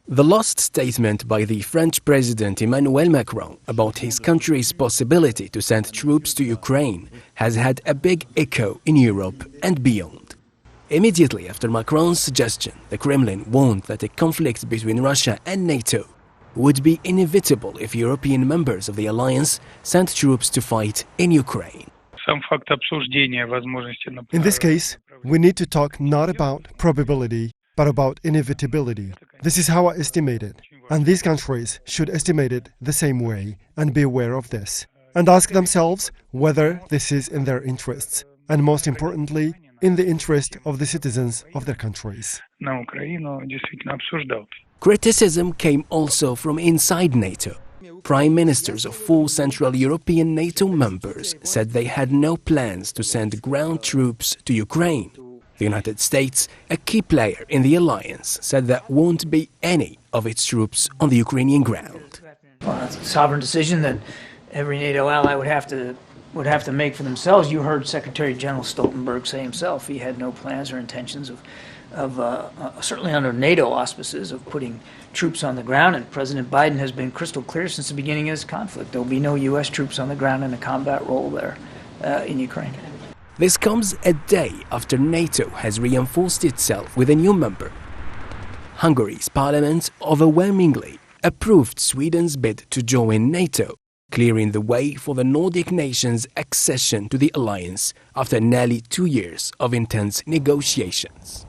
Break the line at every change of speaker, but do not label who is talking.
The last statement by the French President Emmanuel Macron about his country's possibility to send troops to Ukraine has had a big echo in Europe and beyond. Immediately after Macron's suggestion, the Kremlin warned that a conflict between Russia and NATO would be inevitable if European members of the alliance sent troops to fight in Ukraine.
In this case, we need to talk not about probability, but about inevitability. This is how I estimate it. And these countries should estimate it the same way and be aware of this. And ask themselves whether this is in their interests. And most importantly, in the interest of the citizens of their countries.
Criticism came also from inside NATO. Prime ministers of 4 Central European NATO members said they had no plans to send ground troops to Ukraine. The United States, a key player in the alliance, said there won't be any of its troops on the Ukrainian ground.
Well, that's a sovereign decision that every NATO ally would have to make for themselves. You heard Secretary General Stoltenberg say himself he had no plans or intentions of certainly under NATO auspices, of putting troops on the ground. And President Biden has been crystal clear since the beginning of this conflict. There will be no U.S. troops on the ground in a combat role there in Ukraine.
This comes a day after NATO has reinforced itself with a new member. Hungary's parliament overwhelmingly approved Sweden's bid to join NATO, clearing the way for the Nordic nations' accession to the alliance after nearly 2 years of intense negotiations.